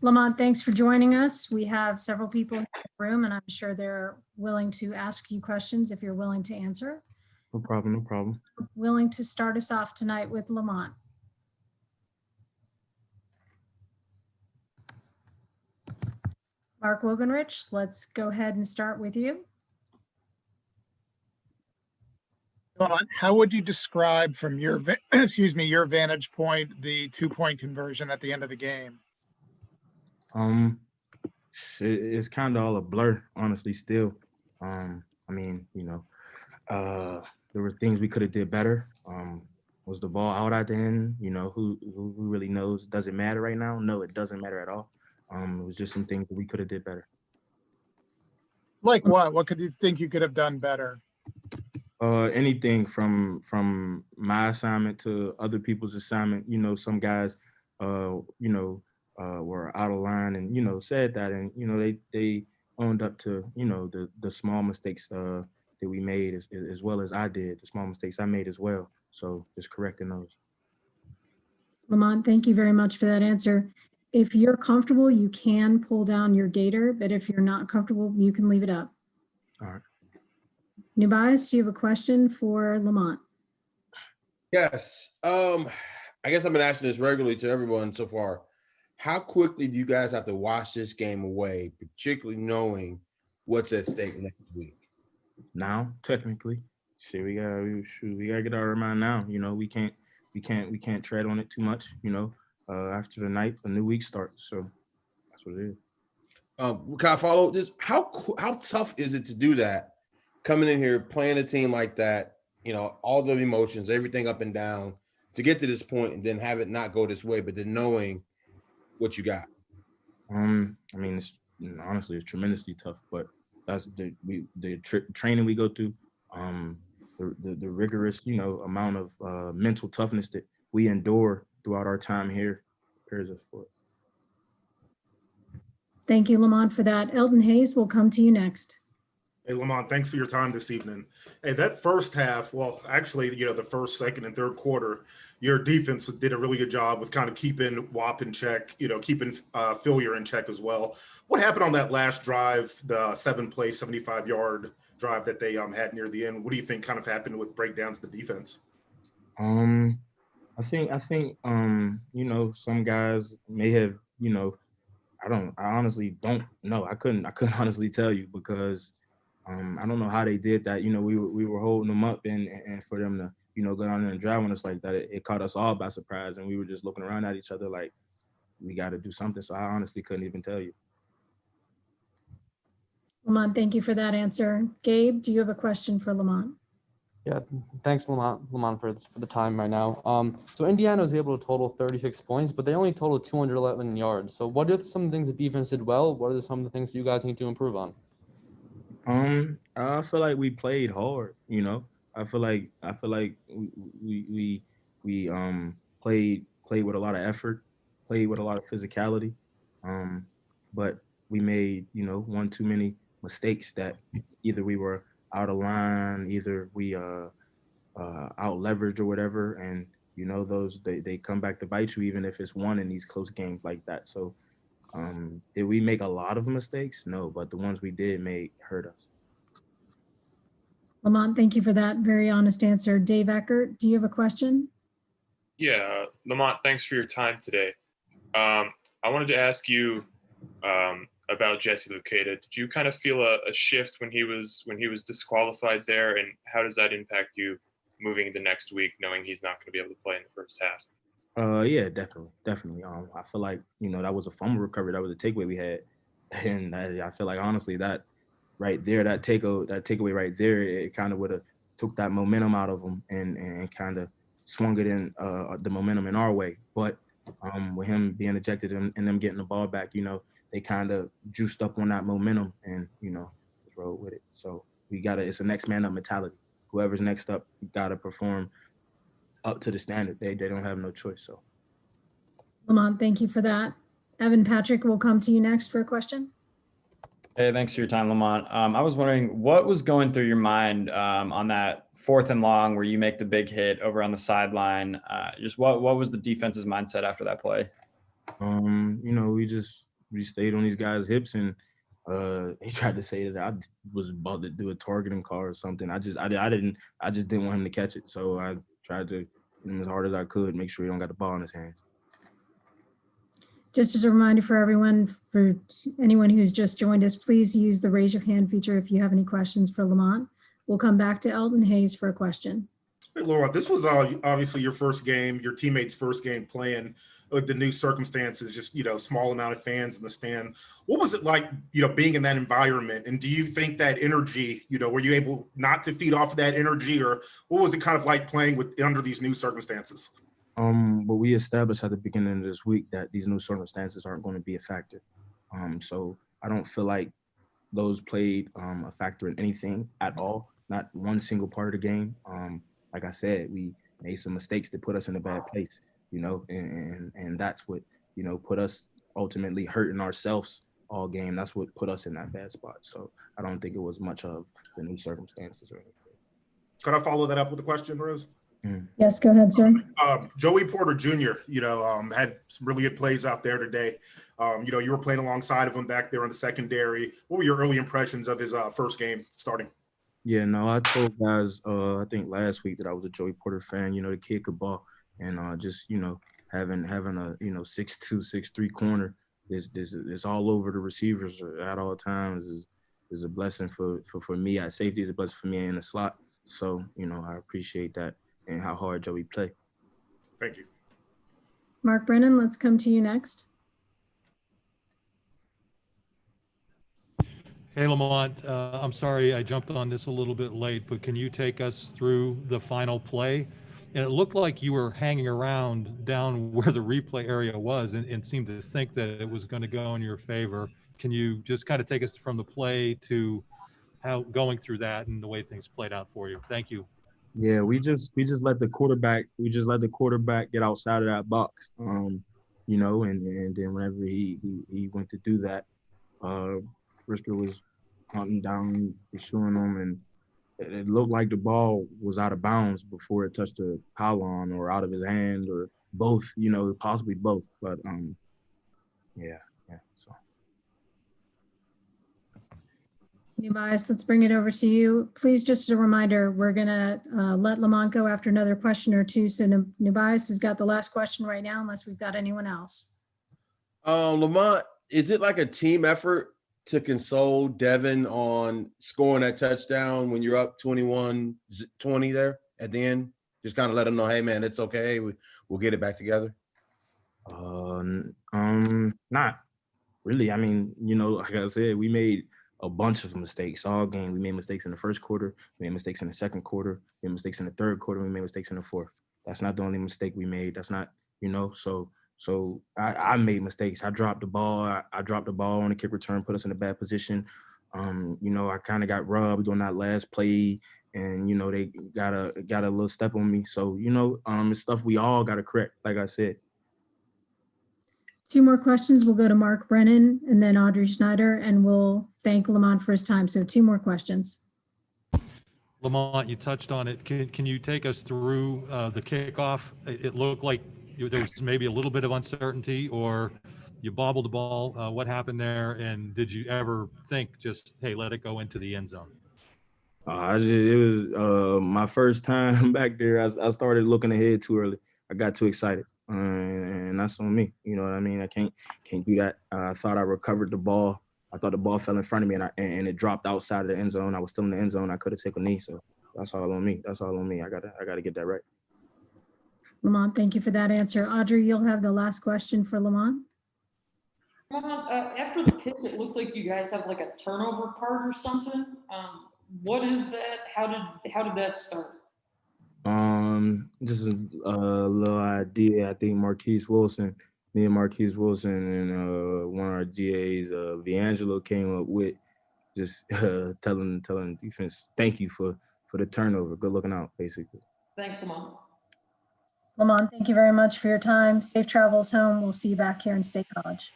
Lamont, thanks for joining us. We have several people in the room, and I'm sure they're willing to ask you questions if you're willing to answer. No problem, no problem. Willing to start us off tonight with Lamont. Mark Wogenrich, let's go ahead and start with you. How would you describe from your your vantage point the 2-point conversion at the end of the game? It's kind of all a blur, honestly. Still, I mean, there were things we could have did better. Was the ball out at the end? Who really knows? Does it matter right now? No, it doesn't matter at all. It was just some things that we could have did better. Like what? What could you think you could have done better? Anything from my assignment to other people's assignment. Some guys, were out of line and said that, and they owned up to the small mistakes that we made as well as I did, the small mistakes I made as well. So just correcting those. Lamont, thank you very much for that answer. If you're comfortable, you can pull down your gator, but if you're not comfortable, you can leave it up. All right. Nubais, do you have a question for Lamont? Yes. I guess I've been asking this regularly to everyone so far. How quickly do you guys have to wash this game away, particularly knowing what's at stake next week? Now, technically, we gotta get our mind now. We can't tread on it too much. After the night, a new week starts. So that's what it is. Can I follow this? How tough is it to do that? Coming in here, playing a team like that, all the emotions, everything up and down, to get to this point and then have it not go this way, but then knowing what you got. It's honestly, it's tremendously tough, but that's the training we go through, the rigorous, amount of mental toughness that we endure throughout our time here prepares us for it. Thank you, Lamont, for that. Elton Hayes will come to you next. Hey, Lamont, thanks for your time this evening. Hey, that first half, well, actually, the first, second, and third quarter, your defense did a really good job with kind of keeping WAP in check, keeping Fillier in check as well. What happened on that last drive, the 7-play, 75-yard drive that they had near the end? What do you think kind of happened with breakdowns to the defense? I think some guys may have, I honestly don't know. I couldn't honestly tell you because I don't know how they did that. We were holding them up and for them to, go down there and drive on us like that, it caught us all by surprise. And we were just looking around at each other like, we got to do something. So I honestly couldn't even tell you. Lamont, thank you for that answer. Gabe, do you have a question for Lamont? Yeah, thanks, Lamont, for the time right now. So Indiana was able to total 36 points, but they only totaled 211 yards. So what are some things the defense did well? What are some of the things you guys need to improve on? I feel like we played hard. I feel like we played with a lot of effort, played with a lot of physicality. But we made one too many mistakes that either we were out of line, either we out leveraged or whatever, and those they come back to bite you even if it's one in these close games like that. So did we make a lot of mistakes? No, but the ones we did make hurt us. Lamont, thank you for that very honest answer. Dave Eckert, do you have a question? Yeah, Lamont, thanks for your time today. I wanted to ask you about Jesse Luketa. Did you kind of feel a shift when he was disqualified there, and how does that impact you moving into next week, knowing he's not going to be able to play in the first half? Yeah, definitely. I feel like that was a fumble recovery. That was a takeaway we had, and I feel like honestly that right there, that takeaway right there, it kind of would have took that momentum out of him and kind of swung it in the momentum in our way. But with him being ejected and them getting the ball back, they kind of juiced up on that momentum and rode with it. So it's a next man up mentality. Whoever's next up got to perform up to the standard. They don't have no choice. So, Lamont, thank you for that. Evan Patrick will come to you next for a question. Hey, thanks for your time, Lamont. I was wondering what was going through your mind on that 4th and long where you make the big hit over on the sideline. Just what was the defense's mindset after that play? We just we stayed on these guys' hips, and he tried to say that I was about to do a targeting call or something. I just didn't want him to catch it, so I tried to hit him as hard as I could, make sure he don't got the ball in his hands. Just as a reminder for everyone, for anyone who's just joined us, please use the raise your hand feature if you have any questions for Lamont. We'll come back to Elton Hayes for a question. Hey, Laura, this was obviously your first game, your teammates' first game playing with the new circumstances, just, small amount of fans in the stand. What was it like, being in that environment? And do you think that energy, were you able not to feed off of that energy, or what was it kind of like playing under these new circumstances? But we established at the beginning of this week that these new circumstances aren't going to be a factor. So I don't feel like those played a factor in anything at all, not one single part of the game. Like I said, we made some mistakes that put us in a bad place, and that's what, put us ultimately hurting ourselves all game. That's what put us in that bad spot. So I don't think it was much of the new circumstances or anything. Could I follow that up with a question, Rose? Yes, go ahead, sir. Joey Porter Jr., had some really good plays out there today. You were playing alongside of him back there in the secondary. What were your early impressions of his first game starting? Yeah, no, I told guys, I think last week that I was a Joey Porter fan. The kid could ball, and just having a 6'2", 6'3" corner is all over the receivers at all times is a blessing for me at safety. Is a blessing for me in the slot. So I appreciate that and how hard Joey play. Thank you. Mark Brennan, let's come to you next. Hey, Lamont, I'm sorry I jumped on this a little bit late, but can you take us through the final play? And it looked like you were hanging around down where the replay area was and seemed to think that it was going to go in your favor. Can you just kind of take us from the play to how going through that and the way things played out for you? Thank you. Yeah, we just let the quarterback get outside of that box, and then whenever he went to do that, Brisker was hunting down, pursuing him, and it looked like the ball was out of bounds before it touched the pylon or out of his hand or both, possibly both. But yeah. So. Nubias, let's bring it over to you. Please, just as a reminder, we're going to let Lamont go after another question or two. So Nubias has got the last question right now, unless we've got anyone else. Lamont, is it like a team effort to console Devin on scoring that touchdown when you're up 21-20 there at the end? Just kind of let him know, hey, man, it's okay. We'll get it back together. Not really. I mean, like I said, we made a bunch of mistakes all game. We made mistakes in the first quarter. We made mistakes in the second quarter. We made mistakes in the third quarter. We made mistakes in the fourth. That's not the only mistake we made. That's not, So I made mistakes. I dropped the ball. I dropped the ball on the kick return, put us in a bad position. I kind of got rubbed on that last play, and they got a little step on me. So it's stuff we all got to correct. Like I said. Two more questions. We'll go to Mark Brennan and then Audrey Schneider, and we'll thank Lamont for his time. So two more questions. Lamont, you touched on it. Can you take us through the kickoff? It looked like there was maybe a little bit of uncertainty, or you bobbled the ball. What happened there? And did you ever think just, hey, let it go into the end zone? It was my first time back there. I started looking ahead too early. I got too excited, and that's on me. You know what I mean? I can't do that. I thought I recovered the ball. I thought the ball fell in front of me, and it dropped outside of the end zone. I was still in the end zone. I could have taken a knee. So that's all on me. That's all on me. I gotta get that right. Lamont, thank you for that answer. Audrey, you'll have the last question for Lamont. Lamont, after the pitch, it looked like you guys have like a turnover card or something. What is that? How did that start? Just a little idea. I think me and Marquise Wilson and one of our GAs, Viangelo, came up with just telling defense, thank you for the turnover. Good looking out, basically. Thanks, Lamont. Lamont, thank you very much for your time. Safe travels home. We'll see you back here in State College.